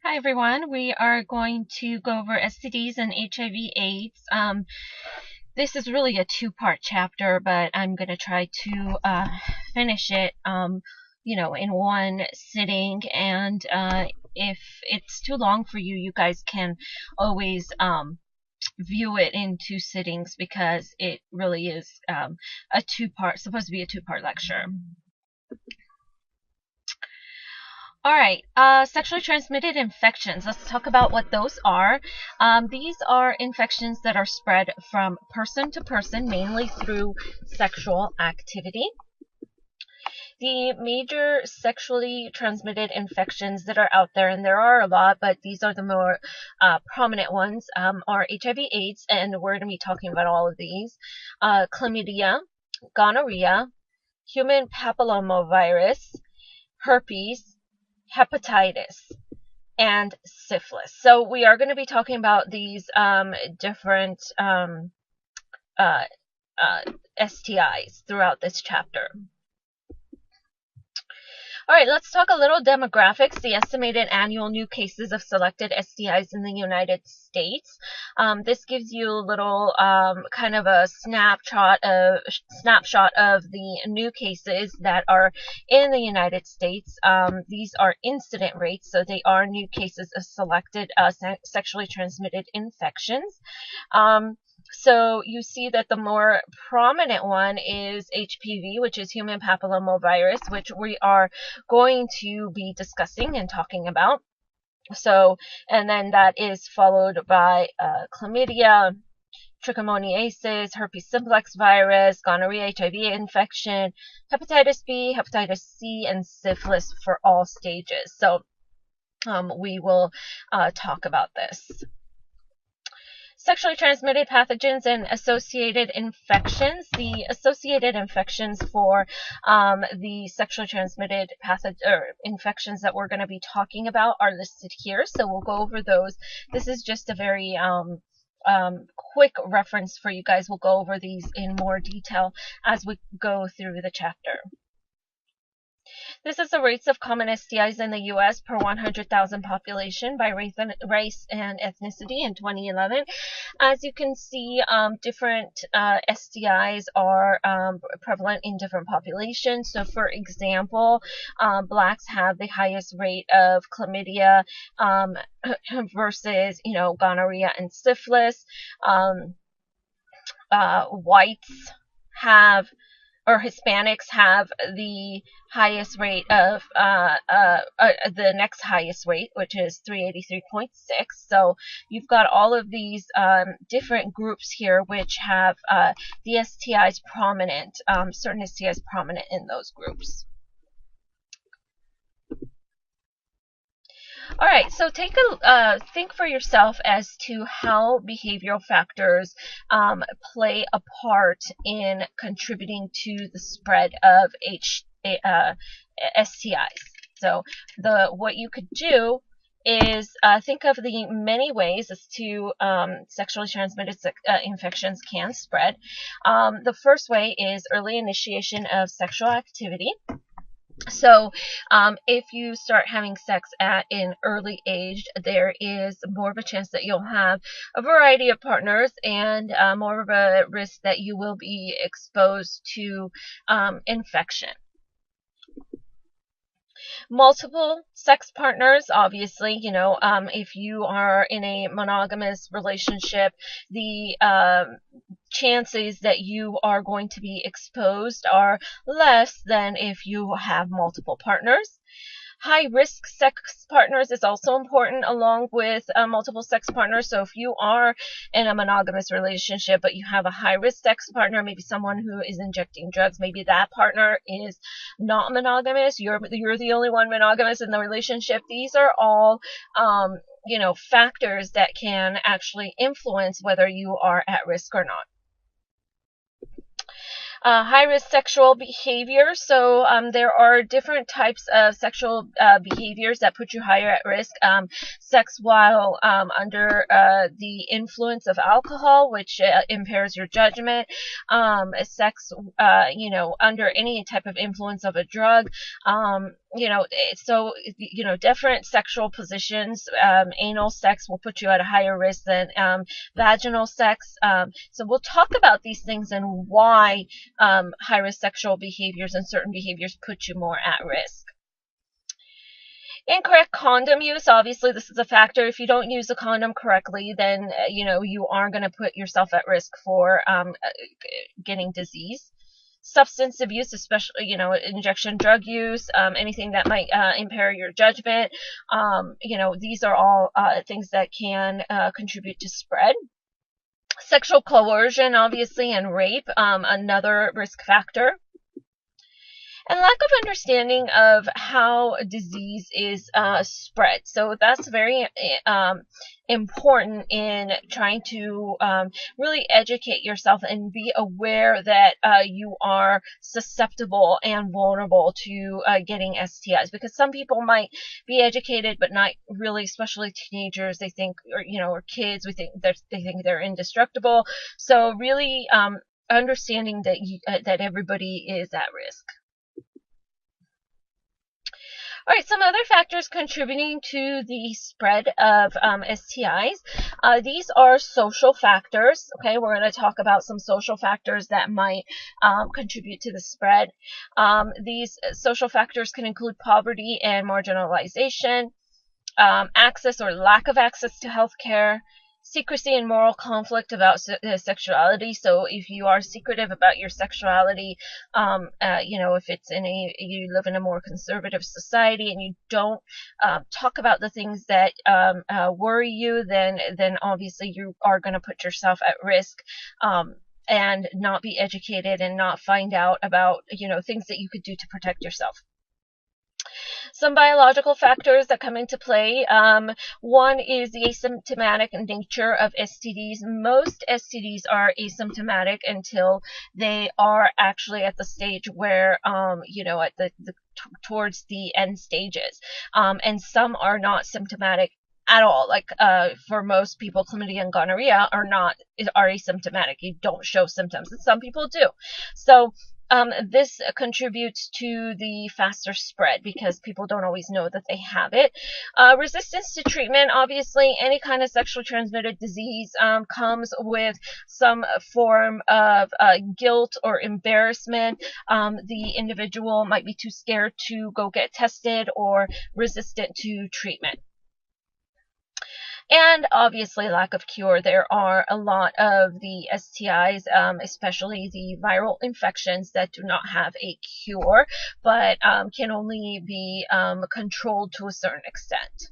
Hi everyone, we are going to go over STDs and HIV/AIDS. This is really a two-part chapter, but I'm going to try to finish it, in one sitting. And if it's too long for you, you guys can always view it in two sittings because it really is supposed to be a two-part lecture. All right, sexually transmitted infections. Let's talk about what those are. These are infections that are spread from person to person, mainly through sexual activity. The major sexually transmitted infections that are out there, and there are a lot, but these are the more prominent ones, are HIV/AIDS, and we're going to be talking about all of these. Chlamydia, gonorrhea, human papillomavirus, herpes, hepatitis, and syphilis. So we are going to be talking about these different STIs throughout this chapter. All right, let's talk a little demographics. The estimated annual new cases of selected STIs in the United States. This gives you a little kind of a snapshot of the new cases that are in the United States. These are incident rates, so they are new cases of selected sexually transmitted infections. So you see that the more prominent one is HPV, which is human papillomavirus, which we are going to be discussing and talking about. So, and then that is followed by chlamydia, trichomoniasis, herpes simplex virus, gonorrhea, HIV infection, hepatitis B, hepatitis C, and syphilis for all stages. So we will talk about this. Sexually transmitted pathogens and associated infections. The associated infections for the sexually transmitted infections that we're going to be talking about are listed here. So we'll go over those. This is just a very quick reference for you guys. We'll go over these in more detail as we go through the chapter. This is the rates of common STIs in the U.S. per 100,000 population by race and ethnicity in 2011. As you can see, different STIs are prevalent in different populations. So, for example, blacks have the highest rate of chlamydia versus, gonorrhea and syphilis. Whites have, or Hispanics have the highest rate of the next highest rate, which is 383.6. So you've got all of these different groups here which have the STIs prominent, certain STIs prominent in those groups. All right, so take a think for yourself as to how behavioral factors play a part in contributing to the spread of STIs. So what you could do is think of the many ways as to sexually transmitted infections can spread. The first way is early initiation of sexual activity. So if you start having sex at an early age, there is more of a chance that you'll have a variety of partners and more of a risk that you will be exposed to infection. Multiple sex partners, obviously, if you are in a monogamous relationship, the chances that you are going to be exposed are less than if you have multiple partners. High-risk sex partners is also important along with multiple sex partners. So if you are in a monogamous relationship, but you have a high-risk sex partner, maybe someone who is injecting drugs, maybe that partner is not monogamous, you're the only one monogamous in the relationship. These are all factors that can actually influence whether you are at risk or not. High-risk sexual behavior. So there are different types of sexual behaviors that put you higher at risk. Sex while under the influence of alcohol, which impairs your judgment. Sex, under any type of influence of a drug. So different sexual positions. Anal sex will put you at a higher risk than vaginal sex. So we'll talk about these things and why high-risk sexual behaviors and certain behaviors put you more at risk. Incorrect condom use, obviously this is a factor. If you don't use a condom correctly, then you are going to put yourself at risk for getting disease. Substance abuse, especially injection drug use, anything that might impair your judgment. These are all things that can contribute to spread. Sexual coercion, obviously, and rape, another risk factor. And lack of understanding of how disease is spread. So that's very important in trying to really educate yourself and be aware that you are susceptible and vulnerable to getting STIs. Because some people might be educated, but not really, especially teenagers. They think, or kids, they think they're indestructible. So really understanding that that everybody is at risk. All right, some other factors contributing to the spread of STIs. These are social factors. Okay, we're going to talk about some social factors that might contribute to the spread. These social factors can include poverty and marginalization, access or lack of access to healthcare, secrecy and moral conflict about sexuality. So if you are secretive about your sexuality, if it's you live in a more conservative society and you don't talk about the things that worry you, then obviously you are going to put yourself at risk. And not be educated and not find out about things that you could do to protect yourself. Some biological factors that come into play. One is the asymptomatic nature of STDs. Most STDs are asymptomatic until they are actually at the stage where, at towards the end stages. And some are not symptomatic at all. Like for most people, chlamydia and gonorrhea are asymptomatic. You don't show symptoms, and some people do. So this contributes to the faster spread because people don't always know that they have it. Resistance to treatment, obviously, any kind of sexually transmitted disease comes with some form of guilt or embarrassment. The individual might be too scared to go get tested or resistant to treatment. And obviously lack of cure. There are a lot of the STIs, especially the viral infections, that do not have a cure, but can only be controlled to a certain extent.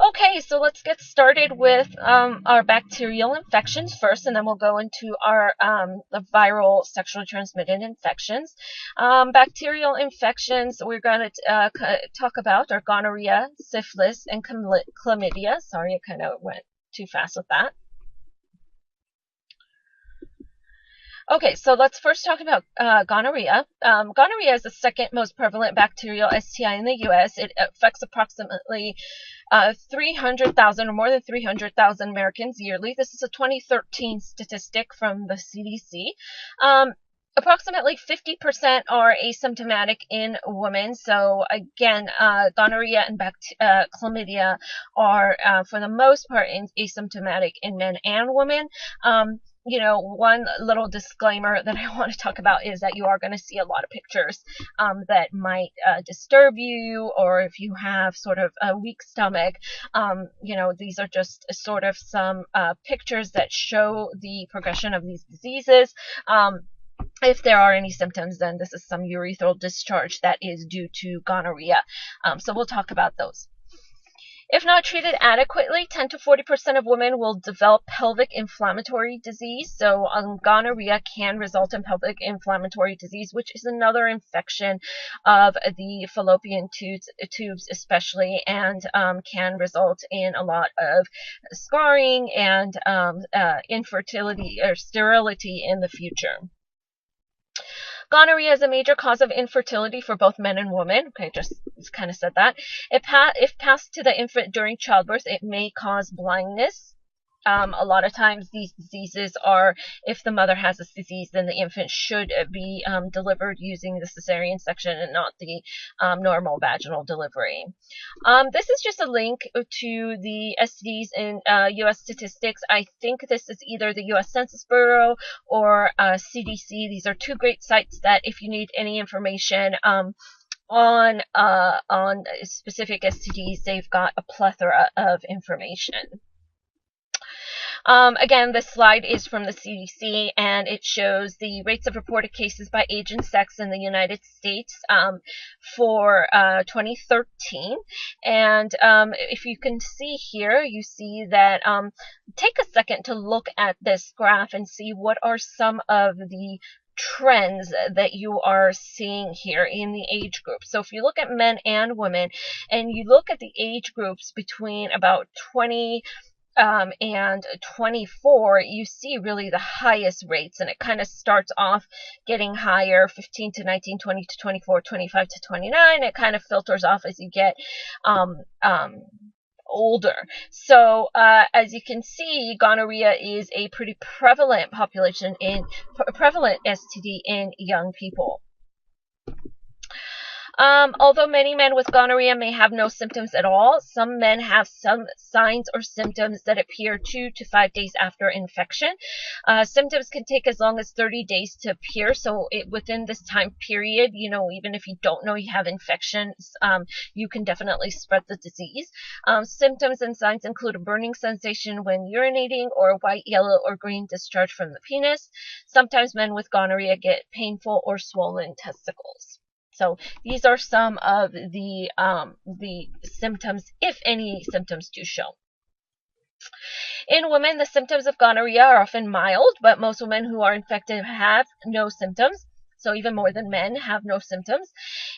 Okay, so let's get started with our bacterial infections first, and then we'll go into our the viral sexually transmitted infections. Bacterial infections we're going to talk about are gonorrhea, syphilis, and chlamydia. Sorry, I kind of went too fast with that. Okay, so let's first talk about gonorrhea. Gonorrhea is the second most prevalent bacterial STI in the U.S. It affects approximately 300,000 or more than 300,000 Americans yearly. This is a 2013 statistic from the CDC. Approximately 50% are asymptomatic in women. So again, gonorrhea and chlamydia are, for the most part, asymptomatic in men and women. One little disclaimer that I want to talk about is that you are going to see a lot of pictures that might disturb you, or if you have sort of a weak stomach, these are just sort of some pictures that show the progression of these diseases. If there are any symptoms, then this is some urethral discharge that is due to gonorrhea. So we'll talk about those. If not treated adequately, 10 to 40% of women will develop pelvic inflammatory disease. So gonorrhea can result in pelvic inflammatory disease, which is another infection of the fallopian tubes especially, and can result in a lot of scarring and infertility or sterility in the future. Gonorrhea is a major cause of infertility for both men and women. Okay, just kind of said that. If passed to the infant during childbirth, it may cause blindness. A lot of times these diseases are, if the mother has this disease, then the infant should be delivered using the cesarean section and not the normal vaginal delivery. This is just a link to the STDs in U.S. statistics. I think this is either the U.S. Census Bureau or CDC. These are two great sites that if you need any information on specific STDs, they've got a plethora of information. Again, this slide is from the CDC, and it shows the rates of reported cases by age and sex in the United States for 2013. And if you can see here, you see that take a second to look at this graph and see what are some of the trends that you are seeing here in the age group. So if you look at men and women, and you look at the age groups between about 20 and 24, you see really the highest rates, and it kind of starts off getting higher, 15 to 19, 20 to 24, 25 to 29. It kind of filters off as you get older. So as you can see, gonorrhea is a pretty prevalent prevalent STD in young people. Although many men with gonorrhea may have no symptoms at all, some men have some signs or symptoms that appear 2 to 5 days after infection. Symptoms can take as long as 30 days to appear, so within this time period, even if you don't know you have infections, you can definitely spread the disease. Symptoms and signs include a burning sensation when urinating, or a white, yellow, or green discharge from the penis. Sometimes men with gonorrhea get painful or swollen testicles. So these are some of the symptoms, if any symptoms do show. In women, the symptoms of gonorrhea are often mild, but most women who are infected have no symptoms. So even more than men have no symptoms.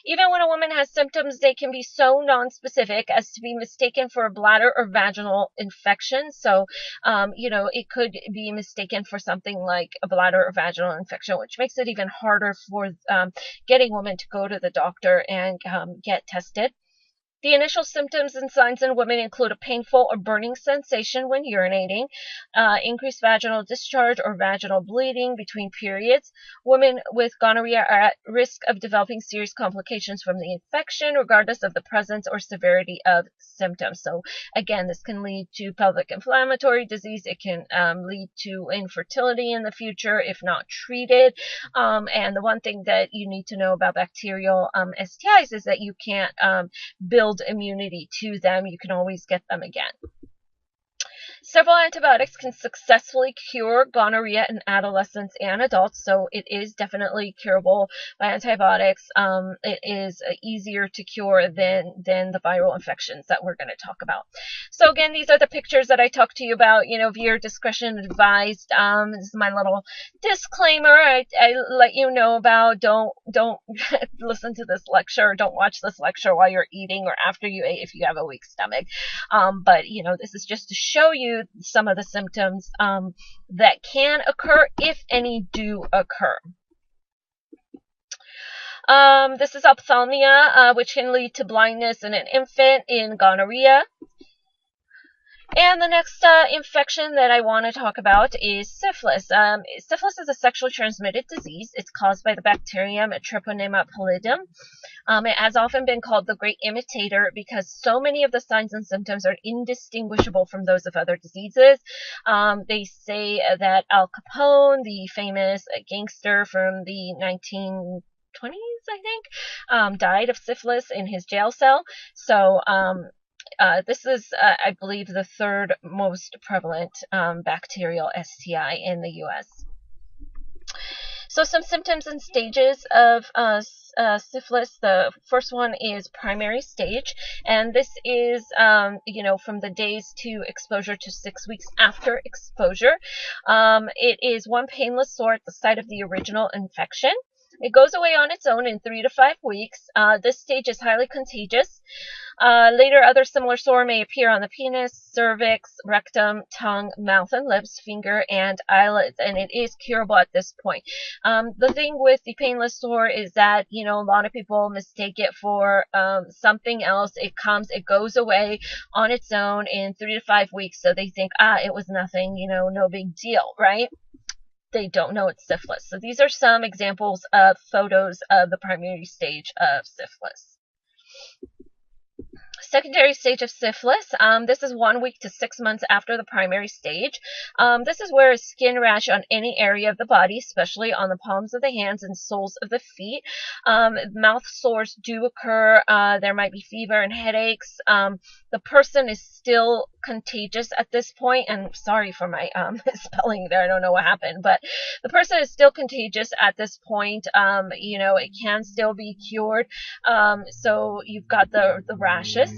Even when a woman has symptoms, they can be so nonspecific as to be mistaken for a bladder or vaginal infection. So, it could be mistaken for something like a bladder or vaginal infection, which makes it even harder for getting women to go to the doctor and get tested. The initial symptoms and signs in women include a painful or burning sensation when urinating, increased vaginal discharge or vaginal bleeding between periods. Women with gonorrhea are at risk of developing serious complications from the infection, regardless of the presence or severity of symptoms. So again, this can lead to pelvic inflammatory disease. It can lead to infertility in the future if not treated. And the one thing that you need to know about bacterial STIs is that you can't build immunity to them. You can always get them again. Several antibiotics can successfully cure gonorrhea in adolescents and adults, so it is definitely curable by antibiotics. It is easier to cure than the viral infections that we're going to talk about. So again, these are the pictures that I talked to you about. Viewer discretion advised. This is my little disclaimer. I let you know about. Don't listen to this lecture. Don't watch this lecture while you're eating or after you ate if you have a weak stomach. But this is just to show you some of the symptoms that can occur, if any do occur. This is ophthalmia, which can lead to blindness in an infant in gonorrhea. And the next infection that I want to talk about is syphilis. Syphilis is a sexually transmitted disease. It's caused by the bacterium Treponema pallidum. It has often been called the great imitator because so many of the signs and symptoms are indistinguishable from those of other diseases. They say that Al Capone, the famous gangster from the 1920s, I think, died of syphilis in his jail cell. So this is, I believe, the third most prevalent bacterial STI in the U.S. So some symptoms and stages of syphilis. The first one is primary stage, and this is, from the days to exposure to 6 weeks after exposure. It is one painless sore at the site of the original infection. It goes away on its own in 3 to 5 weeks. This stage is highly contagious. Later, other similar sore may appear on the penis, cervix, rectum, tongue, mouth and lips, finger, and eyelids, and it is curable at this point. The thing with the painless sore is that, a lot of people mistake it for something else. It comes, it goes away on its own in 3 to 5 weeks, so they think, it was nothing, no big deal, right? They don't know it's syphilis. So these are some examples of photos of the primary stage of syphilis. Secondary stage of syphilis. This is 1 week to 6 months after the primary stage. This is where a skin rash on any area of the body, especially on the palms of the hands and soles of the feet. Mouth sores do occur. There might be fever and headaches. The person is still contagious at this point, and sorry for my spelling there, I don't know what happened, but the person is still contagious at this point. It can still be cured. So you've got the rashes.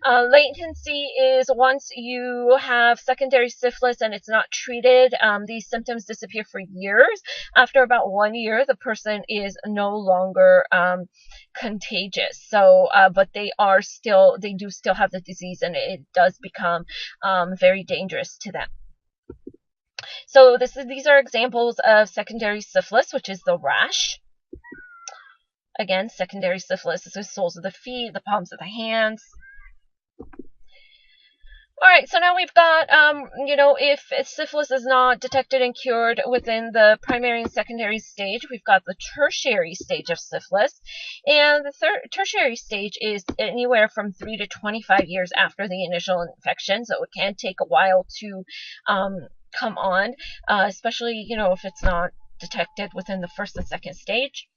Latency is once you have secondary syphilis and it's not treated, these symptoms disappear for years. After about 1 year, the person is no longer contagious. So, but they do still have the disease, and it does become very dangerous to them. So these are examples of secondary syphilis, which is the rash. Again, secondary syphilis is the soles of the feet, the palms of the hands. All right, so now we've got, if syphilis is not detected and cured within the primary and secondary stage, we've got the tertiary stage of syphilis. And the tertiary stage is anywhere from 3 to 25 years after the initial infection, so it can take a while to come on, especially, if it's not detected within the first and second stage.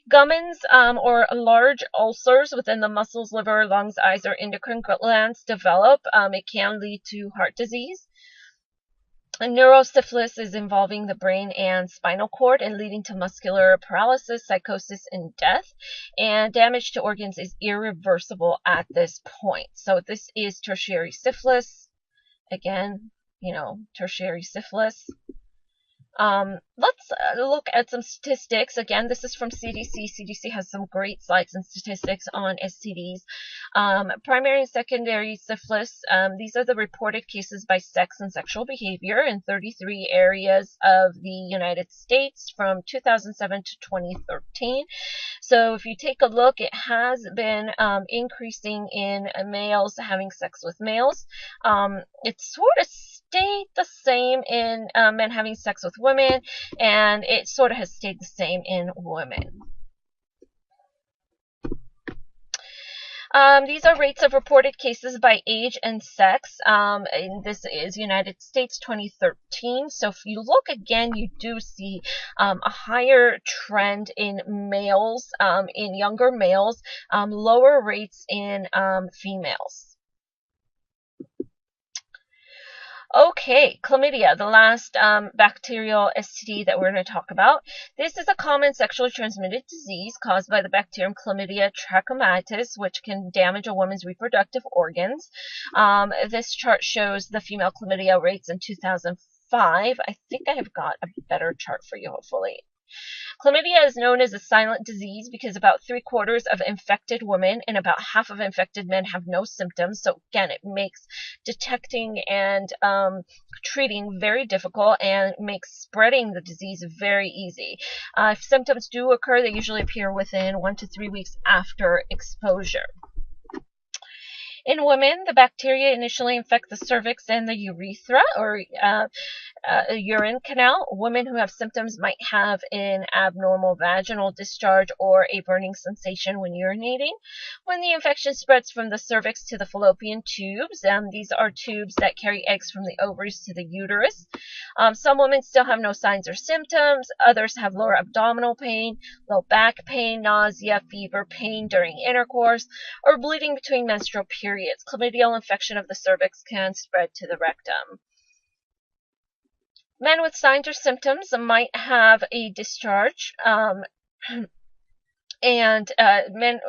Gummins or large ulcers within the muscles, liver, lungs, eyes, or endocrine glands develop. It can lead to heart disease. And neurosyphilis is involving the brain and spinal cord and leading to muscular paralysis, psychosis, and death. And damage to organs is irreversible at this point. So this is tertiary syphilis. Again, tertiary syphilis. Let's look at some statistics. Again, this is from CDC. CDC has some great slides and statistics on STDs. Primary and secondary syphilis, these are the reported cases by sex and sexual behavior in 33 areas of the United States from 2007 to 2013. So if you take a look, it has been increasing in males having sex with males. It's sort of stayed the same in men having sex with women, and it sort of has stayed the same in women. These are rates of reported cases by age and sex. And this is United States 2013. So if you look again, you do see a higher trend in males, in younger males, lower rates in females. Okay, chlamydia, the last bacterial STD that we're going to talk about. This is a common sexually transmitted disease caused by the bacterium Chlamydia trachomatis, which can damage a woman's reproductive organs. This chart shows the female chlamydia rates in 2005. I think I have got a better chart for you, hopefully. Chlamydia is known as a silent disease because about 3/4 of infected women and about half of infected men have no symptoms. So again, it makes detecting and treating very difficult and makes spreading the disease very easy. If symptoms do occur, they usually appear within 1 to 3 weeks after exposure. In women, the bacteria initially infect the cervix and the urethra, or urine canal. Women who have symptoms might have an abnormal vaginal discharge or a burning sensation when urinating. When the infection spreads from the cervix to the fallopian tubes, these are tubes that carry eggs from the ovaries to the uterus. Some women still have no signs or symptoms. Others have lower abdominal pain, low back pain, nausea, fever, pain during intercourse, or bleeding between menstrual periods. Chlamydial infection of the cervix can spread to the rectum. Men with signs or symptoms might have a discharge, and men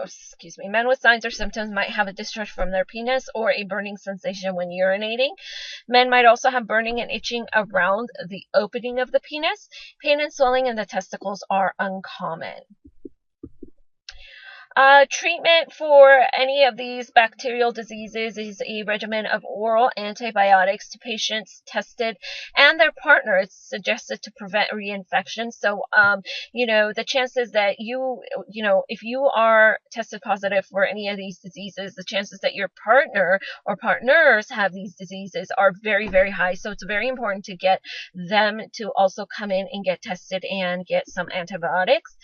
with signs or symptoms might have a discharge from their penis or a burning sensation when urinating. Men might also have burning and itching around the opening of the penis. Pain and swelling in the testicles are uncommon. Treatment for any of these bacterial diseases is a regimen of oral antibiotics to patients tested and their partner. It's suggested to prevent reinfection. So, the chances that if you are tested positive for any of these diseases, the chances that your partner or partners have these diseases are very, very high. So it's very important to get them to also come in and get tested and get some antibiotics.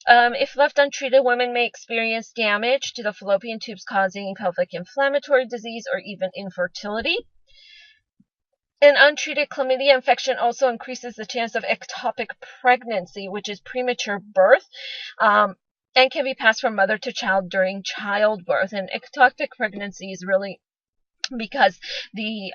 If left untreated, women may experience damage to the fallopian tubes, causing pelvic inflammatory disease or even infertility. An untreated chlamydia infection also increases the chance of ectopic pregnancy, which is premature birth, and can be passed from mother to child during childbirth. And ectopic pregnancy is really because the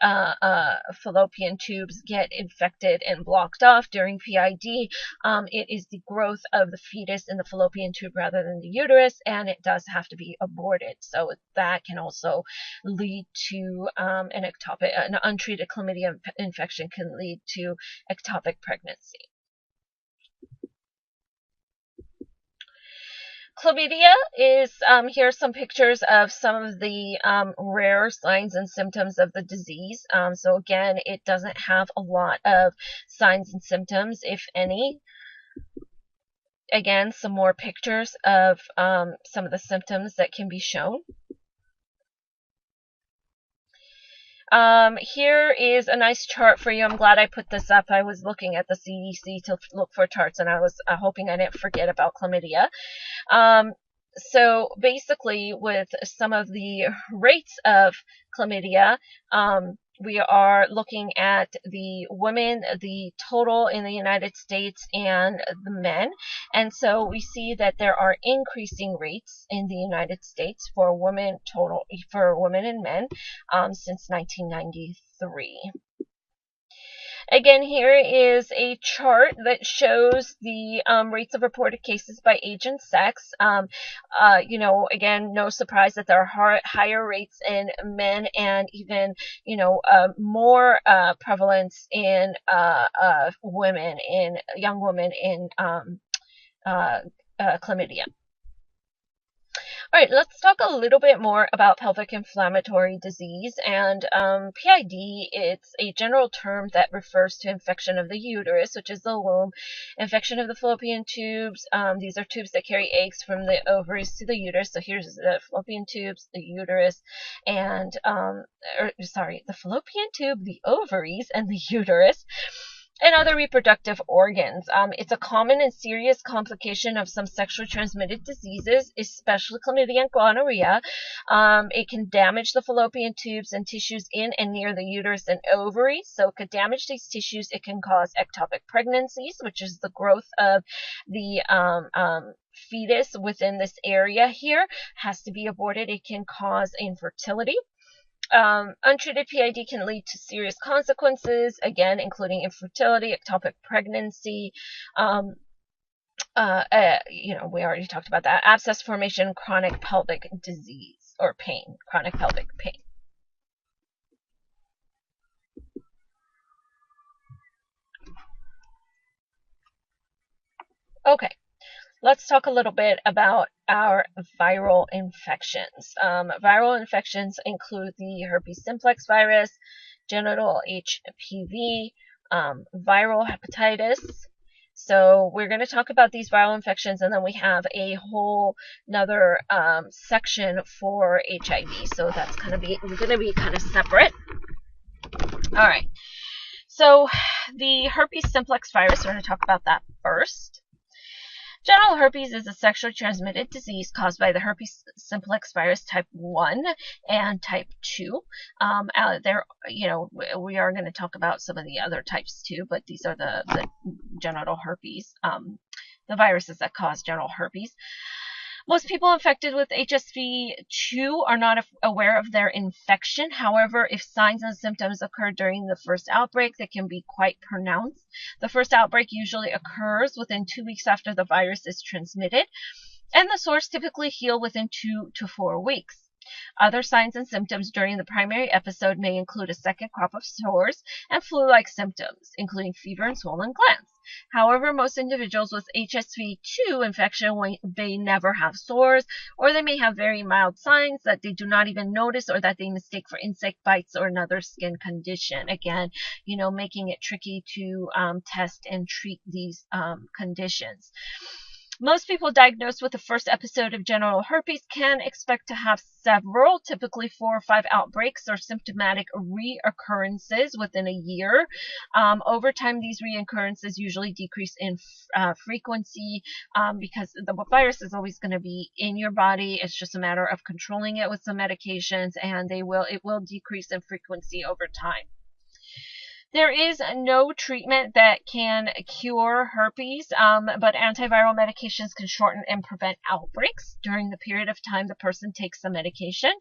fallopian tubes get infected and blocked off during PID. It is the growth of the fetus in the fallopian tube rather than the uterus, and it does have to be aborted. So that can also lead to an untreated chlamydia infection can lead to ectopic pregnancy. Chlamydia is, here are some pictures of some of the rare signs and symptoms of the disease. So again, it doesn't have a lot of signs and symptoms, if any. Again, some more pictures of some of the symptoms that can be shown. Here is a nice chart for you. I'm glad I put this up. I was looking at the CDC to look for charts, and I was hoping I didn't forget about chlamydia. So basically, with some of the rates of chlamydia, we are looking at the women, the total in the United States, and the men. And so we see that there are increasing rates in the United States for women and men since 1993. Again, here is a chart that shows the rates of reported cases by age and sex. Again, no surprise that there are higher rates in men and even, more prevalence in young women in chlamydia. All right, let's talk a little bit more about pelvic inflammatory disease. And PID, it's a general term that refers to infection of the uterus, which is the womb, infection of the fallopian tubes. These are tubes that carry eggs from the ovaries to the uterus. So here's the fallopian tubes, the uterus, and the fallopian tube, the ovaries, and the uterus, and other reproductive organs. It's a common and serious complication of some sexually transmitted diseases, especially chlamydia and gonorrhea. It can damage the fallopian tubes and tissues in and near the uterus and ovaries. So it could damage these tissues. It can cause ectopic pregnancies, which is the growth of the fetus within this area here. Has to be aborted. It can cause infertility. Untreated PID can lead to serious consequences, again, including infertility, ectopic pregnancy. We already talked about that. Abscess formation, chronic pelvic disease or pain, chronic pelvic pain. Okay. Let's talk a little bit about our viral infections. Viral infections include the herpes simplex virus, genital HPV, viral hepatitis. So we're going to talk about these viral infections, and then we have a whole another section for HIV. So that's going to be kind of separate. All right. So the herpes simplex virus, we're going to talk about that first. Genital herpes is a sexually transmitted disease caused by the herpes simplex virus type 1 and type 2. We are going to talk about some of the other types too, but these are the genital herpes, the viruses that cause genital herpes. Most people infected with HSV-2 are not aware of their infection. However, if signs and symptoms occur during the first outbreak, they can be quite pronounced. The first outbreak usually occurs within 2 weeks after the virus is transmitted, and the sores typically heal within 2 to 4 weeks. Other signs and symptoms during the primary episode may include a second crop of sores and flu-like symptoms, including fever and swollen glands. However, most individuals with HSV-2 infection may never have sores, or they may have very mild signs that they do not even notice or that they mistake for insect bites or another skin condition. Again, making it tricky to test and treat these conditions. Most people diagnosed with the first episode of genital herpes can expect to have several, typically 4 or 5 outbreaks or symptomatic reoccurrences within a year. Over time, these reoccurrences usually decrease in frequency because the virus is always going to be in your body. It's just a matter of controlling it with some medications, and it will decrease in frequency over time. There is no treatment that can cure herpes, but antiviral medications can shorten and prevent outbreaks during the period of time the person takes the medication.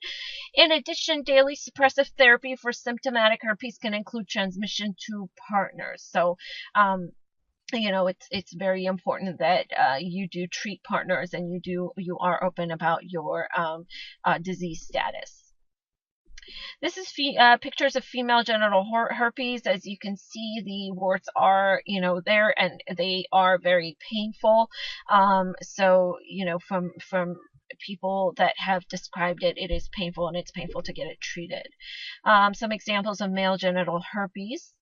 In addition, daily suppressive therapy for symptomatic herpes can include transmission to partners. So, it's very important that you do treat partners and you are open about your disease status. This is pictures of female genital herpes. As you can see, the warts are, there, and they are very painful. So, from people that have described it, it is painful, and it's painful to get it treated. Some examples of male genital herpes.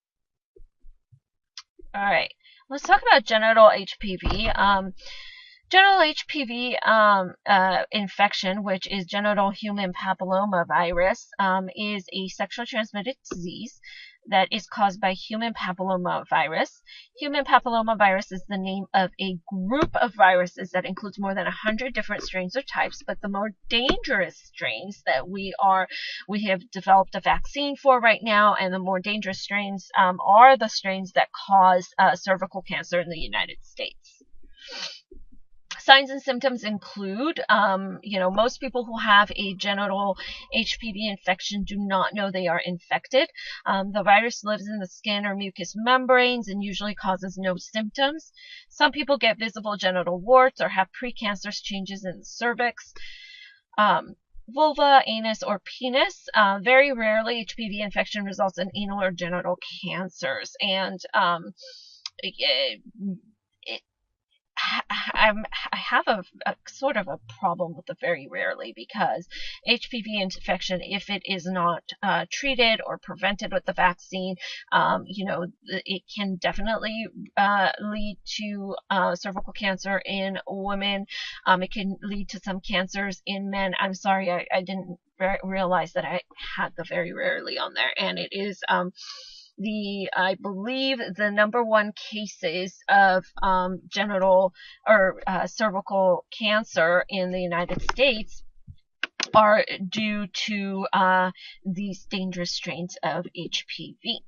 All right, let's talk about genital HPV. Genital HPV infection, which is genital human papilloma virus, is a sexually transmitted disease that is caused by human papilloma virus. Human papilloma virus is the name of a group of viruses that includes more than 100 different strains or types, but the more dangerous strains that we have developed a vaccine for right now, and the more dangerous strains are the strains that cause cervical cancer in the United States. Signs and symptoms include, most people who have a genital HPV infection do not know they are infected. The virus lives in the skin or mucous membranes and usually causes no symptoms. Some people get visible genital warts or have precancerous changes in the cervix, vulva, anus, or penis. Very rarely, HPV infection results in anal or genital cancers. And I have a sort of a problem with the very rarely, because HPV infection, if it is not treated or prevented with the vaccine, it can definitely lead to cervical cancer in women. It can lead to some cancers in men. I'm sorry, I didn't realize that I had the very rarely on there, and it is I believe the #1 cases of genital or cervical cancer in the United States are due to these dangerous strains of HPV.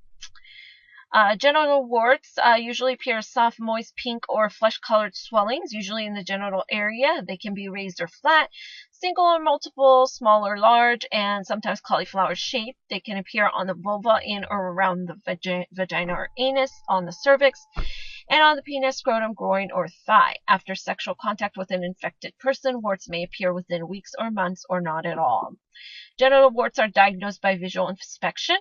Genital warts usually appear as soft, moist, pink, or flesh-colored swellings, usually in the genital area. They can be raised or flat, single or multiple, small or large, and sometimes cauliflower-shaped. They can appear on the vulva, in or around the vagina or anus, on the cervix, and on the penis, scrotum, groin, or thigh. After sexual contact with an infected person, warts may appear within weeks or months, or not at all. Genital warts are diagnosed by visual inspection.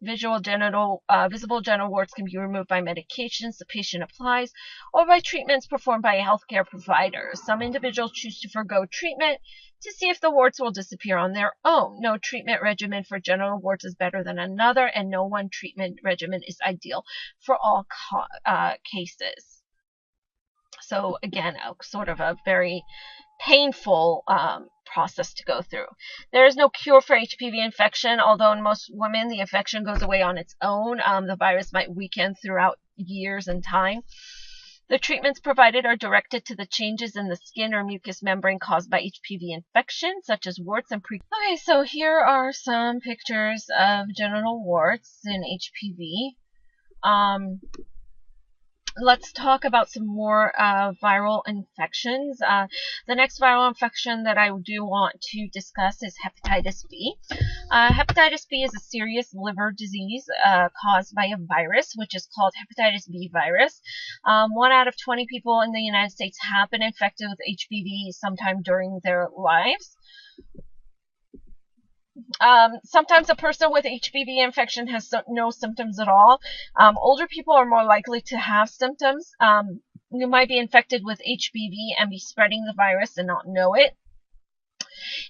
Visible genital warts can be removed by medications the patient applies or by treatments performed by a healthcare provider. Some individuals choose to forego treatment to see if the warts will disappear on their own. No treatment regimen for genital warts is better than another, and no one treatment regimen is ideal for all cases. So again, sort of a very painful process to go through. There is no cure for HPV infection, although in most women the infection goes away on its own. The virus might weaken throughout years and time. The treatments provided are directed to the changes in the skin or mucous membrane caused by HPV infection, such as warts and Okay, so here are some pictures of genital warts in HPV. let's talk about some more viral infections. The next viral infection that I do want to discuss is hepatitis B. Hepatitis B is a serious liver disease caused by a virus, which is called hepatitis B virus. 1 out of 20 people in the United States have been infected with HBV sometime during their lives. Sometimes a person with HBV infection has no symptoms at all. Older people are more likely to have symptoms. You might be infected with HBV and be spreading the virus and not know it.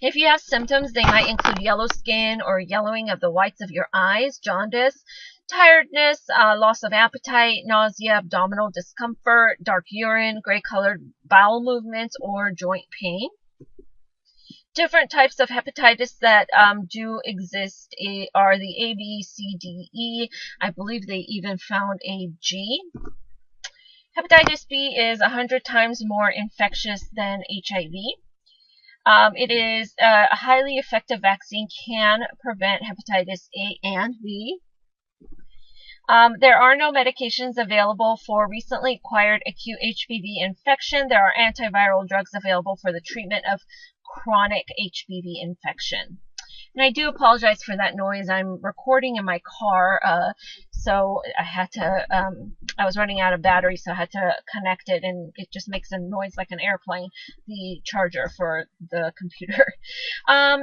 If you have symptoms, they might include yellow skin or yellowing of the whites of your eyes, jaundice, tiredness, loss of appetite, nausea, abdominal discomfort, dark urine, gray-colored bowel movements, or joint pain. Different types of hepatitis that do exist are the A, B, C, D, E. I believe they even found a G. Hepatitis B is 100 times more infectious than HIV. It is a highly effective vaccine, can prevent hepatitis A and B. There are no medications available for recently acquired acute HBV infection. There are antiviral drugs available for the treatment of chronic HBV infection. And I do apologize for that noise. I'm recording in my car, so I had to, I was running out of battery, so I had to connect it, and it just makes a noise like an airplane, the charger for the computer.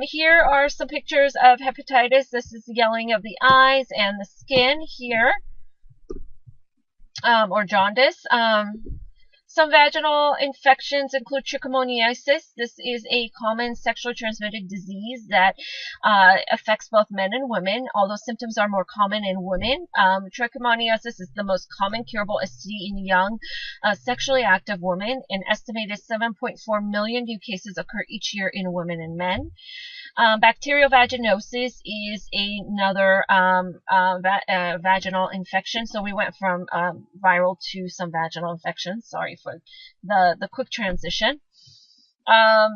Here are some pictures of hepatitis. This is the yellowing of the eyes and the skin here, or jaundice. Some vaginal infections include trichomoniasis. This is a common sexually transmitted disease that affects both men and women, although symptoms are more common in women. Trichomoniasis is the most common curable STD in young sexually active women. An estimated 7.4 million new cases occur each year in women and men. Bacterial vaginosis is another vaginal infection. So we went from viral to some vaginal infections. Sorry for the quick transition.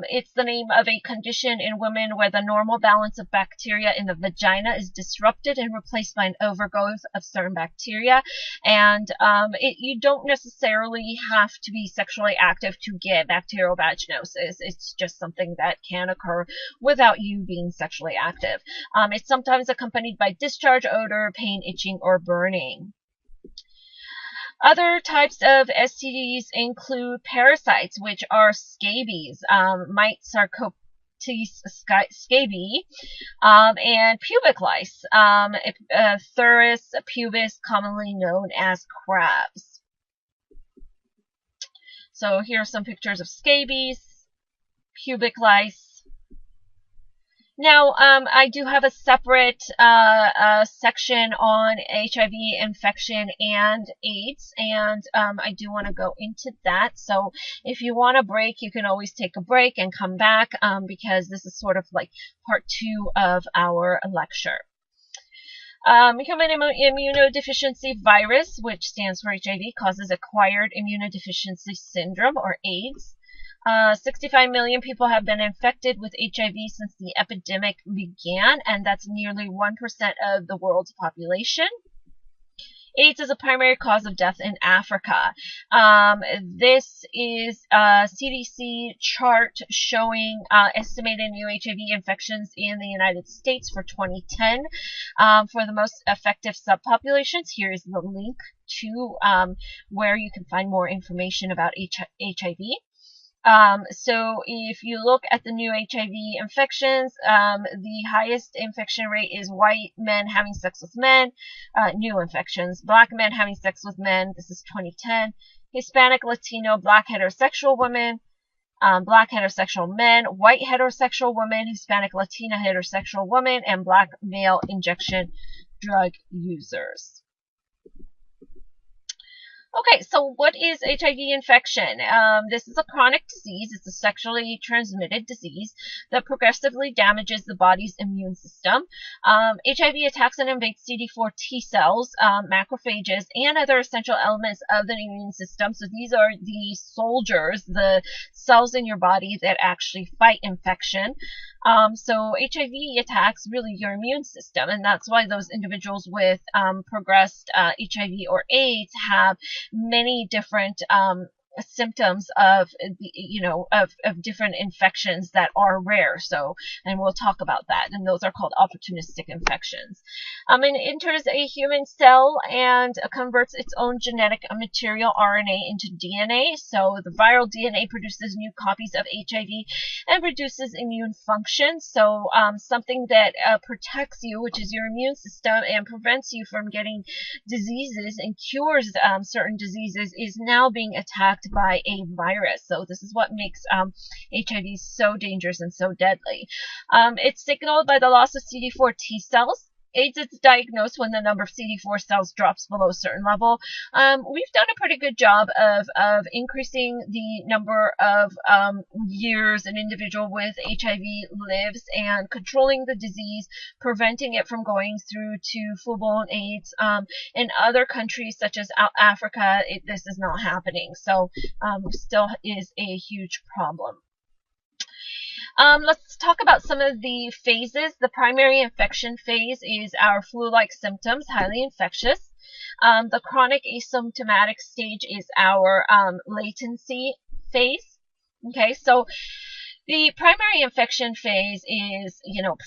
It's the name of a condition in women where the normal balance of bacteria in the vagina is disrupted and replaced by an overgrowth of certain bacteria. And you don't necessarily have to be sexually active to get bacterial vaginosis. It's just something that can occur without you being sexually active. It's sometimes accompanied by discharge, odor, pain, itching, or burning. Other types of STDs include parasites, which are scabies, mite sarcoptes scabies, and pubic lice, Thurus pubis, commonly known as crabs. So here are some pictures of scabies, pubic lice. Now, I do have a separate section on HIV infection and AIDS, and I do want to go into that. So if you want a break, you can always take a break and come back, because this is sort of like part 2 of our lecture. Human immunodeficiency virus, which stands for HIV, causes acquired immunodeficiency syndrome, or AIDS. 65 million people have been infected with HIV since the epidemic began, and that's nearly 1% of the world's population. AIDS is a primary cause of death in Africa. This is a CDC chart showing estimated new HIV infections in the United States for 2010. For the most effective subpopulations, here is the link to where you can find more information about HIV. So if you look at the new HIV infections, the highest infection rate is white men having sex with men, new infections, black men having sex with men, this is 2010, Hispanic, Latino, black heterosexual women, black heterosexual men, white heterosexual women, Hispanic, Latina heterosexual women, and black male injection drug users. Okay, so what is HIV infection? This is a chronic disease. It's a sexually transmitted disease that progressively damages the body's immune system. HIV attacks and invades CD4 T cells, macrophages, and other essential elements of the immune system. So these are the soldiers, the cells in your body that actually fight infection. So HIV attacks really your immune system, and that's why those individuals with progressed HIV or AIDS have many different symptoms of of different infections that are rare. So, and we'll talk about that, and those are called opportunistic infections. It enters a human cell and converts its own genetic material, RNA, into DNA. So the viral DNA produces new copies of HIV and reduces immune function. So something that protects you, which is your immune system, and prevents you from getting diseases and cures certain diseases, is now being attacked by a virus. So this is what makes HIV so dangerous and so deadly. It's signaled by the loss of CD4 T cells. AIDS is diagnosed when the number of CD4 cells drops below a certain level. We've done a pretty good job of increasing the number of years an individual with HIV lives and controlling the disease, preventing it from going through to full-blown AIDS. In other countries such as Africa, this is not happening. So still is a huge problem. Let's talk about some of the phases. The primary infection phase is our flu-like symptoms, highly infectious. The chronic asymptomatic stage is our latency phase. Okay, so the primary infection phase is,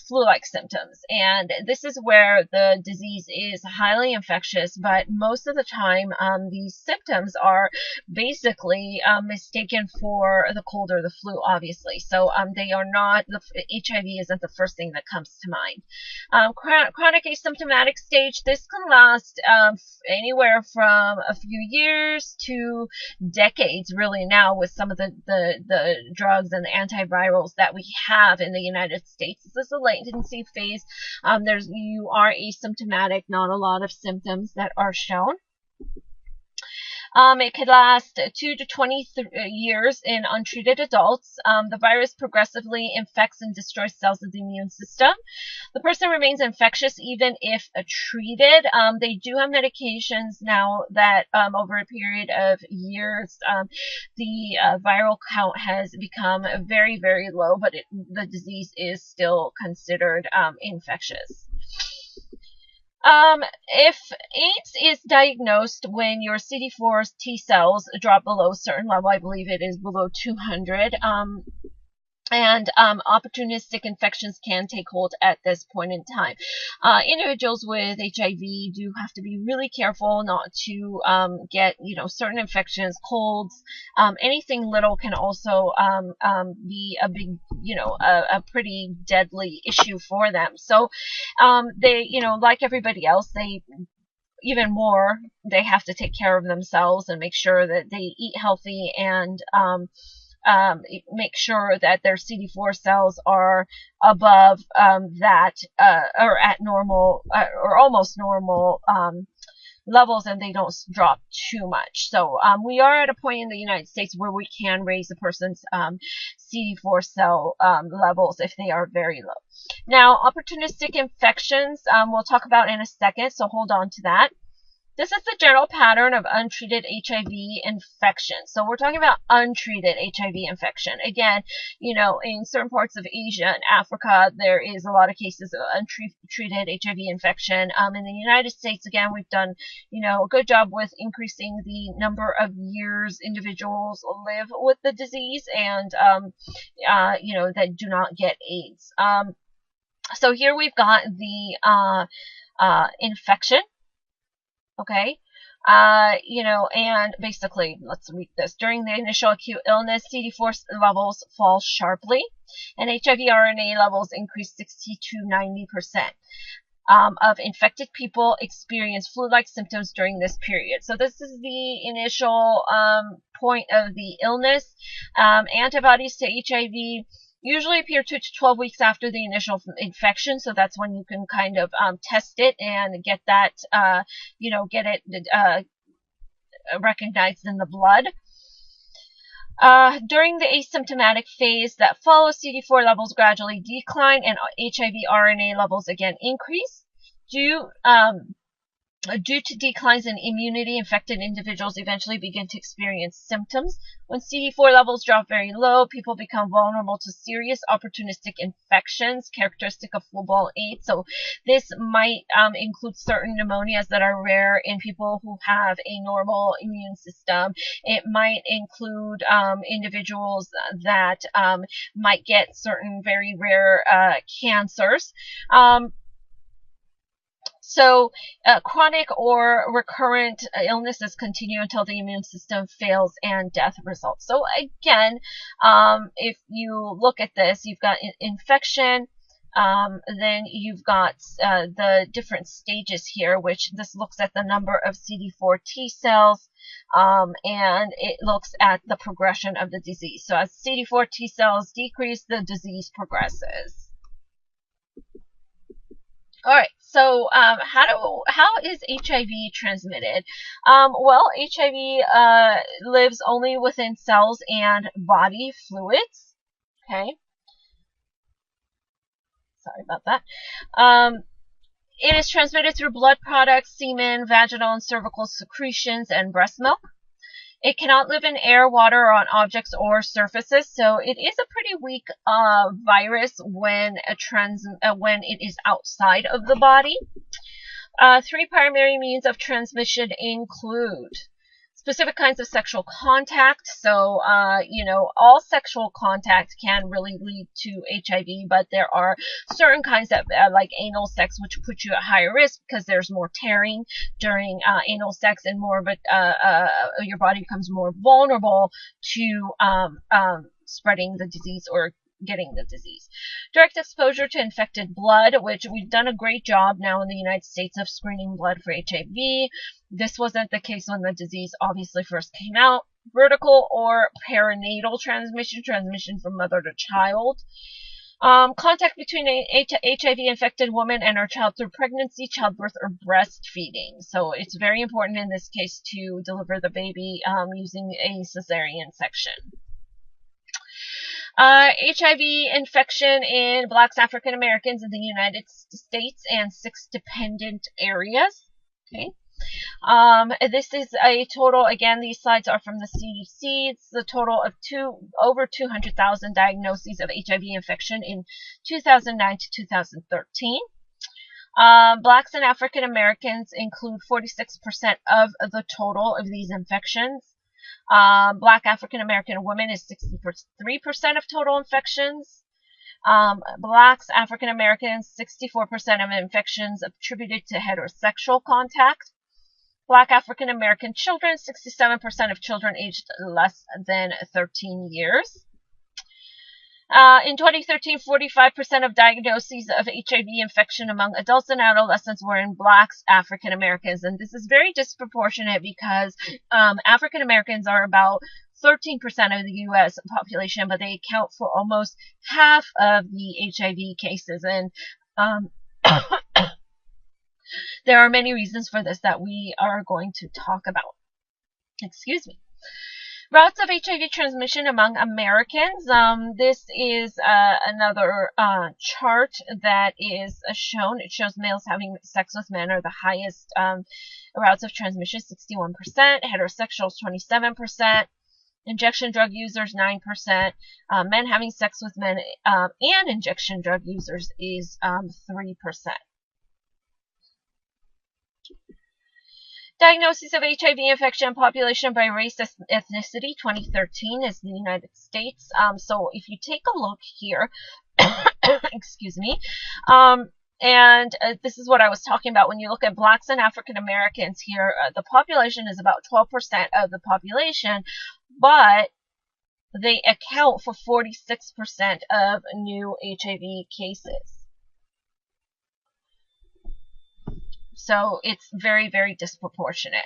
flu-like symptoms, and this is where the disease is highly infectious, but most of the time these symptoms are basically mistaken for the cold or the flu, obviously. So they are not, HIV isn't the first thing that comes to mind. Chronic asymptomatic stage, this can last anywhere from a few years to decades, really, now with some of the drugs and the antivirals that we have in the United States. This is a latency phase. You are asymptomatic, not a lot of symptoms that are shown. It could last 2 to 20 years in untreated adults. The virus progressively infects and destroys cells of the immune system. The person remains infectious even if treated. They do have medications now that over a period of years, the viral count has become very, very low, but the disease is still considered infectious. If AIDS is diagnosed when your CD4 T cells drop below a certain level, I believe it is below 200, and opportunistic infections can take hold at this point in time. Individuals with HIV do have to be really careful not to get, certain infections, colds, anything little can also be a big, a pretty deadly issue for them. So they, like everybody else, they have to take care of themselves and make sure that they eat healthy and make sure that their CD4 cells are above that or at normal or almost normal levels, and they don't drop too much. So we are at a point in the United States where we can raise a person's CD4 cell levels if they are very low. Now, opportunistic infections we'll talk about in a second, so hold on to that. This is the general pattern of untreated HIV infection. So we're talking about untreated HIV infection. Again, in certain parts of Asia and Africa, there is a lot of cases of untreated HIV infection. In the United States, again, we've done, a good job with increasing the number of years individuals live with the disease and, that do not get AIDS. So here we've got the infection. Okay, and basically, let's read this. During the initial acute illness, CD4 levels fall sharply, and HIV RNA levels increase 60 to 90%. Of infected people experience flu-like symptoms during this period. So this is the initial point of the illness. Antibodies to HIV usually appear 2 to 12 weeks after the initial infection, so that's when you can kind of test it and get that, get it recognized in the blood. During the asymptomatic phase that follows, CD4 levels gradually decline and HIV RNA levels again increase. Due to declines in immunity, infected individuals eventually begin to experience symptoms. When CD4 levels drop very low, people become vulnerable to serious opportunistic infections characteristic of full-blown AIDS. So this might include certain pneumonias that are rare in people who have a normal immune system. It might include individuals that might get certain very rare cancers. So chronic or recurrent illnesses continue until the immune system fails and death results. So again, if you look at this, you've got infection, then you've got the different stages here, which this looks at the number of CD4 T cells, and it looks at the progression of the disease. So as CD4 T cells decrease, the disease progresses. All right. So, how is HIV transmitted? Well, HIV lives only within cells and body fluids. Okay. Sorry about that. It is transmitted through blood products, semen, vaginal and cervical secretions, and breast milk. It cannot live in air, water, or on objects or surfaces, so it is a pretty weak virus when it is outside of the body. Three primary means of transmission include specific kinds of sexual contact. So, all sexual contact can really lead to HIV, but there are certain kinds that, like anal sex, which put you at higher risk because there's more tearing during anal sex, and more of it, your body becomes more vulnerable to spreading the disease or getting the disease. Direct exposure to infected blood, which we've done a great job now in the United States of screening blood for HIV. This wasn't the case when the disease obviously first came out. Vertical or perinatal transmission from mother to child. Contact between a HIV-infected woman and her child through pregnancy, childbirth, or breastfeeding. So it's very important in this case to deliver the baby using a cesarean section. HIV infection in Blacks, African Americans in the United States and 6 dependent areas. Okay. This is a total, again, these slides are from the CDC. It's a total of over 200,000 diagnoses of HIV infection in 2009 to 2013. Blacks and African Americans include 46% of the total of these infections. Black African American women is 63% of total infections. Blacks, African Americans, 64% of infections attributed to heterosexual contact. Black African American children, 67% of children aged less than 13 years. In 2013, 45% of diagnoses of HIV infection among adults and adolescents were in Blacks, African Americans. And this is very disproportionate because African Americans are about 13% of the U.S. population, but they account for almost half of the HIV cases. And there are many reasons for this that we are going to talk about. Excuse me. Routes of HIV transmission among Americans. This is another chart that is shown. It shows males having sex with men are the highest routes of transmission, 61%. Heterosexuals, 27%. Injection drug users, 9%. Men having sex with men and injection drug users is 3%. Diagnosis of HIV infection population by race ethnicity 2013 is the United States. So if you take a look here, excuse me, and this is what I was talking about. When you look at Blacks and African Americans here, the population is about 12% of the population, but they account for 46% of new HIV cases. So it's very, very disproportionate.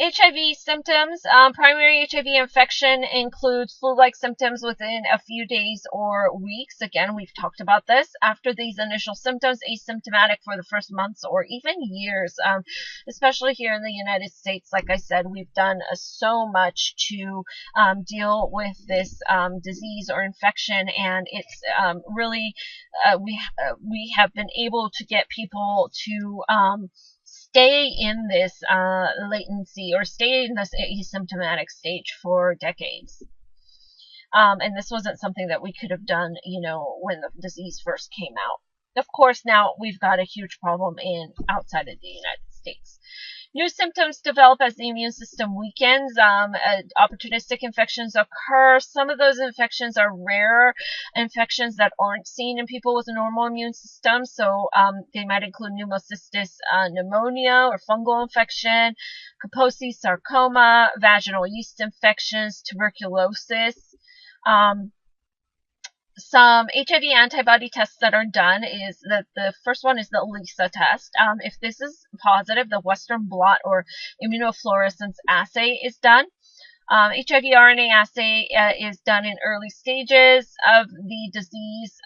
HIV symptoms. Primary HIV infection includes flu-like symptoms within a few days or weeks. Again, we've talked about this. After these initial symptoms, asymptomatic for the first months or even years. Especially here in the United States, like I said, we've done so much to deal with this disease or infection, and it's really we have been able to get people to stay in this latency or stay in this asymptomatic stage for decades. And this wasn't something that we could have done, when the disease first came out. Of course, now we've got a huge problem outside of the United States. New symptoms develop as the immune system weakens. Opportunistic infections occur. Some of those infections are rare infections that aren't seen in people with a normal immune system. So they might include pneumocystis pneumonia or fungal infection, Kaposi sarcoma, vaginal yeast infections, tuberculosis. Some HIV antibody tests that are done is that the first one is the ELISA test. If this is positive, the Western blot or immunofluorescence assay is done. HIV RNA assay is done in early stages of the disease.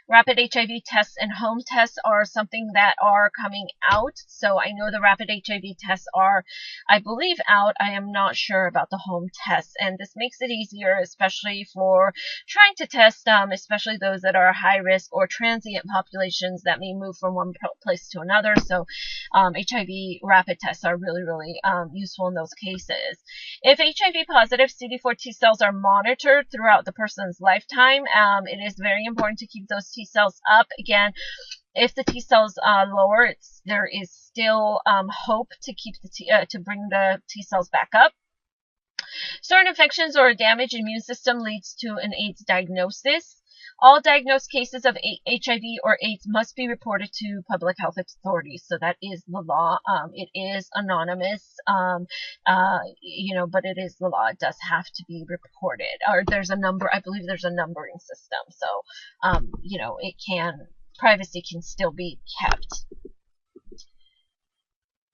Rapid HIV tests and home tests are something that are coming out. So I know the rapid HIV tests are, I believe, out. I am not sure about the home tests. And this makes it easier, especially for trying to test, especially those that are high risk or transient populations that may move from one place to another. So HIV rapid tests are really, really useful in those cases. If HIV positive CD4 T cells are monitored throughout the person's lifetime, it is very important to keep those T cells up. Again, if the T cells lower, there is still hope to keep to bring the T cells back up. Certain infections or a damaged immune system leads to an AIDS diagnosis. All diagnosed cases of HIV or AIDS must be reported to public health authorities. So that is the law. It is anonymous, but it is the law. It does have to be reported. Or there's a number. I believe there's a numbering system. So, privacy can still be kept.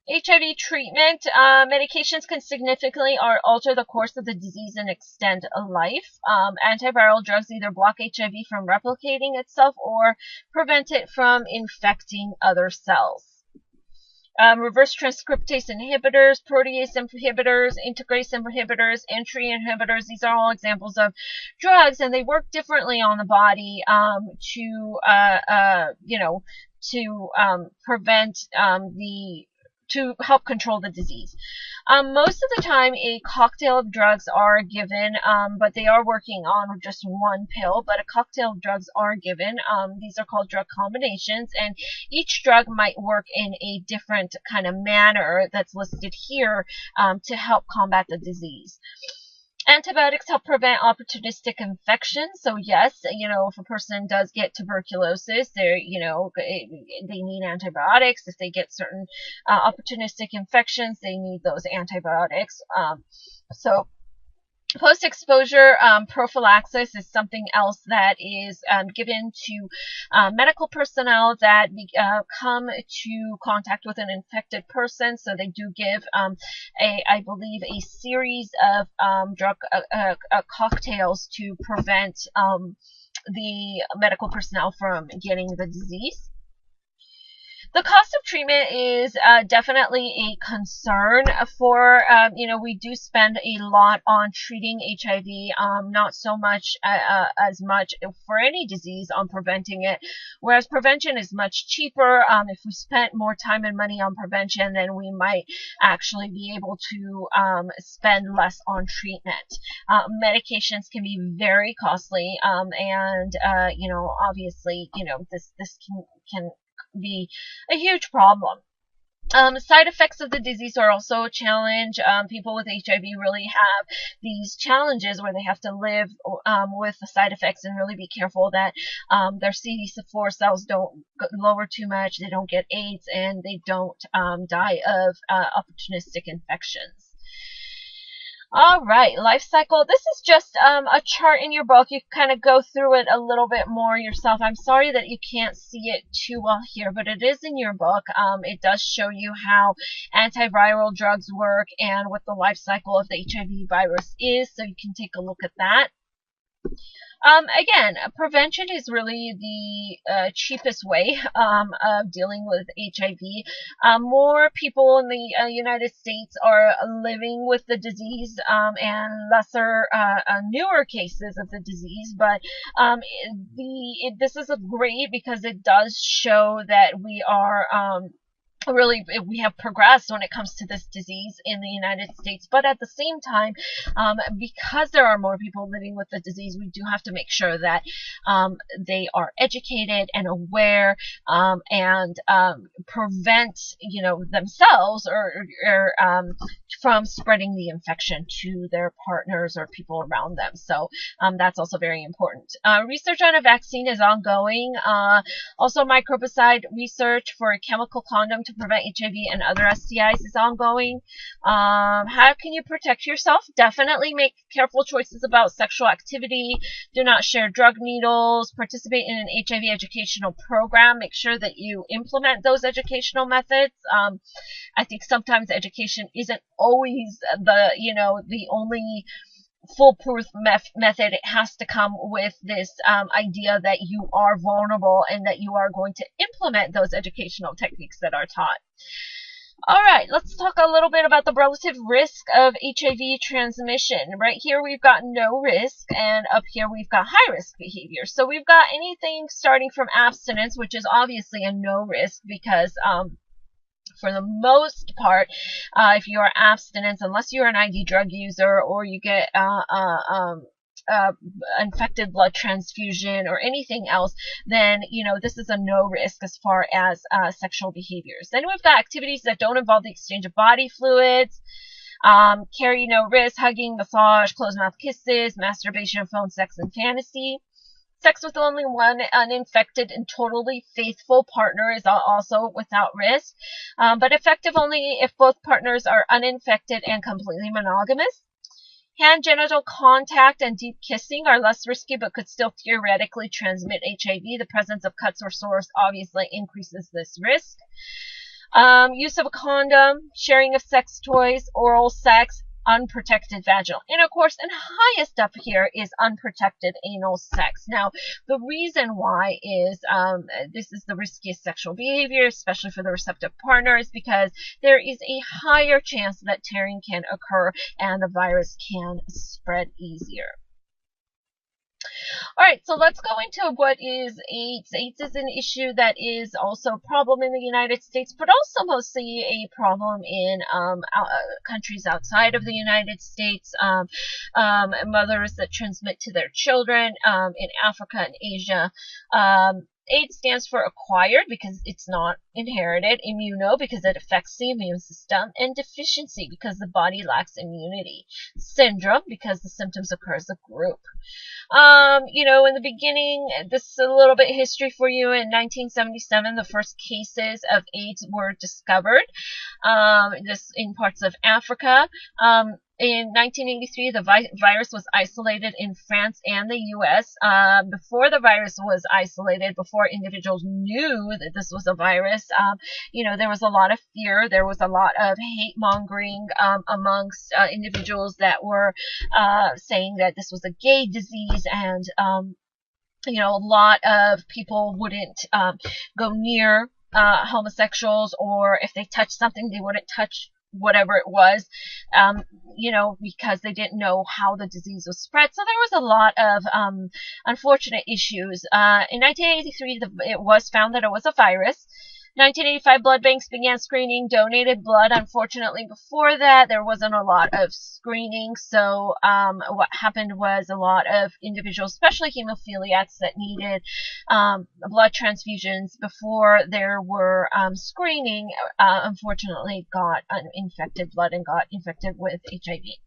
HIV treatment, medications can significantly alter the course of the disease and extend a life. Antiviral drugs either block HIV from replicating itself or prevent it from infecting other cells. Reverse transcriptase inhibitors, protease inhibitors, integrase inhibitors, entry inhibitors. These are all examples of drugs, and they work differently on the body to prevent to help control the disease. Most of the time, a cocktail of drugs are given, but they are working on just one pill, but a cocktail of drugs are given. These are called drug combinations, and each drug might work in a different kind of manner that's listed here to help combat the disease. Antibiotics help prevent opportunistic infections. So yes, if a person does get tuberculosis, they need antibiotics. If they get certain opportunistic infections, they need those antibiotics. So post-exposure prophylaxis is something else that is given to medical personnel that come to contact with an infected person. So they do give, I believe, a series of drug cocktails to prevent the medical personnel from getting the disease. The cost of treatment is definitely a concern for, we do spend a lot on treating HIV, not so much as much for any disease on preventing it, whereas prevention is much cheaper. If we spent more time and money on prevention, then we might actually be able to spend less on treatment. Medications can be very costly, and obviously, this can be a huge problem. Side effects of the disease are also a challenge. People with HIV really have these challenges where they have to live with the side effects and really be careful that their CD4 cells don't lower too much, they don't get AIDS, and they don't die of opportunistic infections. All right, life cycle. This is just a chart in your book. You kind of go through it a little bit more yourself. I'm sorry that you can't see it too well here, but it is in your book. It does show you how antiviral drugs work and what the life cycle of the HIV virus is, so you can take a look at that. Again, prevention is really the cheapest way of dealing with HIV. More people in the United States are living with the disease, and lesser, newer cases of the disease. But this is a great because it does show that we are really we have progressed when it comes to this disease in the United States. But at the same time, because there are more people living with the disease, we do have to make sure that they are educated and aware, and prevent, themselves or from spreading the infection to their partners or people around them. So that's also very important. Research on a vaccine is ongoing. Also, microbicide research for a chemical condom to prevent HIV and other STIs is ongoing. How can you protect yourself? Definitely make careful choices about sexual activity. Do not share drug needles. Participate in an HIV educational program. Make sure that you implement those educational methods. I think sometimes education isn't always the only foolproof method. It has to come with this idea that you are vulnerable and that you are going to implement those educational techniques that are taught. All right, let's talk a little bit about the relative risk of HIV transmission. Right here we've got no risk, and up here we've got high risk behavior. So we've got anything starting from abstinence, which is obviously a no risk because for the most part, if you are abstinence, unless you're an ID drug user or you get infected blood transfusion or anything else, then this is a no risk as far as sexual behaviors. Then we've got activities that don't involve the exchange of body fluids. Carry no risk: hugging, massage, closed mouth kisses, masturbation, phone sex, and fantasy. Sex with only one uninfected and totally faithful partner is also without risk, but effective only if both partners are uninfected and completely monogamous. Hand genital contact and deep kissing are less risky but could still theoretically transmit HIV. The presence of cuts or sores obviously increases this risk. Use of a condom, sharing of sex toys, oral sex, unprotected vaginal intercourse, and highest up here is unprotected anal sex. Now, the reason why is this is the riskiest sexual behavior, especially for the receptive partner, is because there is a higher chance that tearing can occur and the virus can spread easier. All right, so let's go into what is AIDS. AIDS is an issue that is also a problem in the United States, but also mostly a problem in countries outside of the United States. Mothers that transmit to their children in Africa and Asia. AIDS stands for acquired because it's not inherited, immuno because it affects the immune system, and deficiency because the body lacks immunity, syndrome because the symptoms occur as a group. In the beginning, this is a little bit history for you. In 1977, the first cases of AIDS were discovered, this in parts of Africa. In 1983, the virus was isolated in France and the U.S. Before the virus was isolated, before individuals knew that this was a virus, there was a lot of fear. There was a lot of hate mongering amongst individuals that were saying that this was a gay disease, and a lot of people wouldn't go near homosexuals, or if they touched something, they wouldn't touch whatever it was, because they didn't know how the disease was spread. So there was a lot of unfortunate issues. In 1983, it was found that it was a virus. 1985, blood banks began screening donated blood. Unfortunately, before that, there wasn't a lot of screening. So what happened was a lot of individuals, especially hemophiliacs, that needed blood transfusions before there were screening, unfortunately got infected blood and got infected with HIV.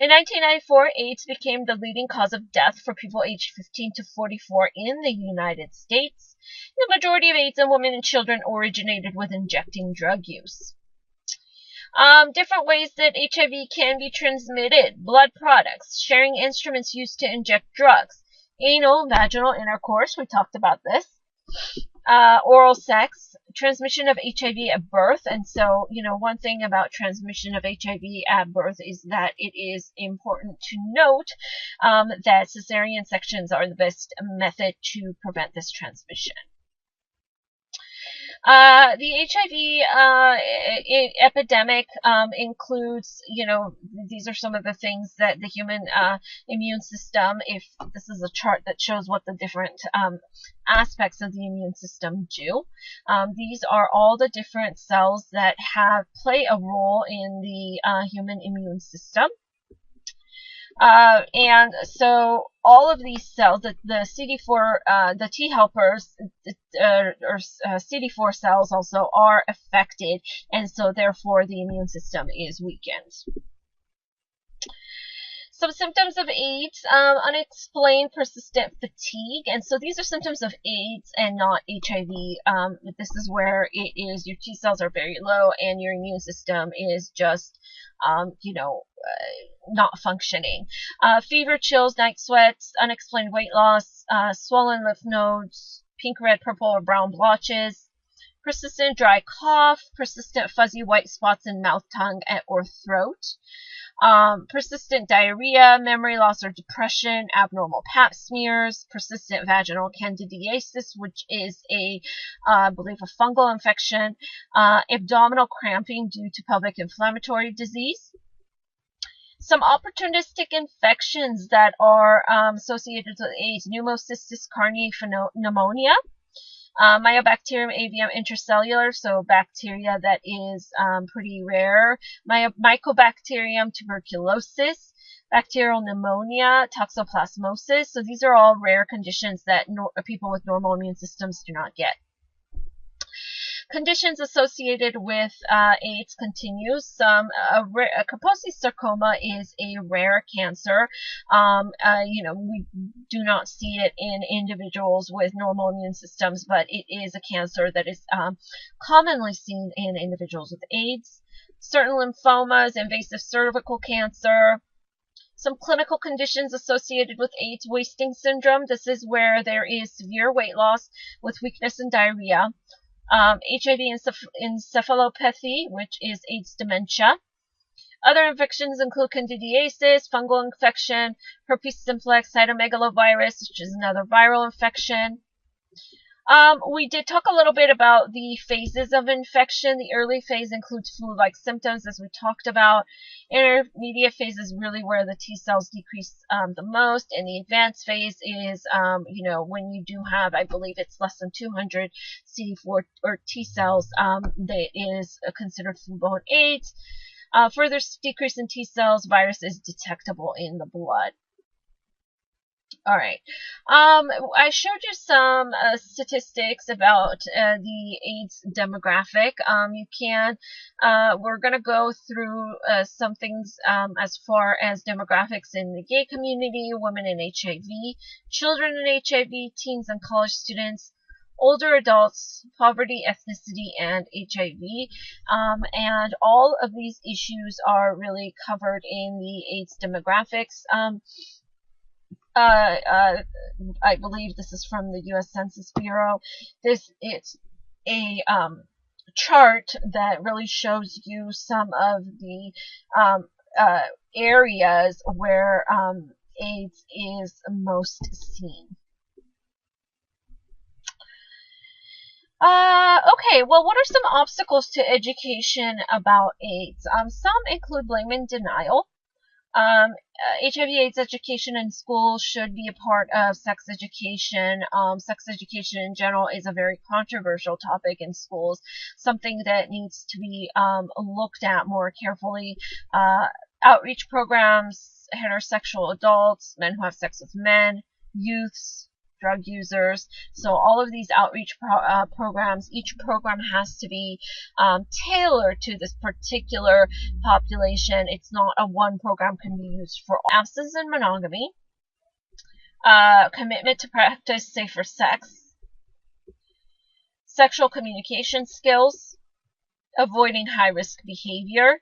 In 1994, AIDS became the leading cause of death for people aged 15 to 44 in the United States. The majority of AIDS in women and children originated with injecting drug use. Different ways that HIV can be transmitted: blood products, sharing instruments used to inject drugs, anal, vaginal intercourse, we talked about this, oral sex, transmission of HIV at birth. And so, one thing about transmission of HIV at birth is that it is important to note that cesarean sections are the best method to prevent this transmission. The HIV epidemic includes, these are some of the things that the human immune system, if this is a chart that shows what the different aspects of the immune system do. These are all the different cells that play a role in the human immune system. And so all of these cells, the CD4, the T helpers, or CD4 cells also are affected, and so therefore the immune system is weakened. Some symptoms of AIDS: unexplained persistent fatigue. And so these are symptoms of AIDS and not HIV. This is where it is your T cells are very low and your immune system is just, not functioning. Fever, chills, night sweats, unexplained weight loss, swollen lymph nodes, pink, red, purple, or brown blotches, persistent dry cough, persistent fuzzy white spots in mouth, tongue, or throat, persistent diarrhea, memory loss or depression, abnormal pap smears, persistent vaginal candidiasis, which is I believe a fungal infection, abdominal cramping due to pelvic inflammatory disease. Some opportunistic infections that are associated with AIDS: pneumocystis carinii pneumonia, Mycobacterium avium intracellular, so bacteria that is pretty rare, Mycobacterium tuberculosis, bacterial pneumonia, toxoplasmosis. So these are all rare conditions that people with normal immune systems do not get. Conditions associated with AIDS continues. Kaposi sarcoma is a rare cancer. We do not see it in individuals with normal immune systems, but it is a cancer that is commonly seen in individuals with AIDS. Certain lymphomas, invasive cervical cancer. Some clinical conditions associated with AIDS: wasting syndrome. This is where there is severe weight loss with weakness and diarrhea. HIV encephalopathy, which is AIDS dementia. Other infections include candidiasis, fungal infection, herpes simplex, cytomegalovirus, which is another viral infection. We did talk a little bit about the phases of infection. The early phase includes flu-like symptoms, as we talked about. Intermediate phase is really where the T cells decrease the most, and the advanced phase is, when you do have, I believe it's less than 200 CD4 or T cells, that is considered full-blown AIDS. Further decrease in T cells, virus is detectable in the blood. All right. I showed you some statistics about the AIDS demographic. We're going to go through some things as far as demographics in the gay community, women in HIV, children in HIV, teens and college students, older adults, poverty, ethnicity, and HIV. And all of these issues are really covered in the AIDS demographics. I believe this is from the U.S. Census Bureau. It's a chart that really shows you some of the areas where AIDS is most seen. Okay, well, what are some obstacles to education about AIDS? Some include blame and denial. HIV/AIDS education in schools should be a part of sex education. Sex education in general is a very controversial topic in schools, something that needs to be looked at more carefully. Outreach programs, heterosexual adults, men who have sex with men, youths, drug users. So all of these outreach programs, each program has to be tailored to this particular population. It's not a one program can be used for all. Abstinence and monogamy, commitment to practice safer sex, sexual communication skills, avoiding high risk behavior,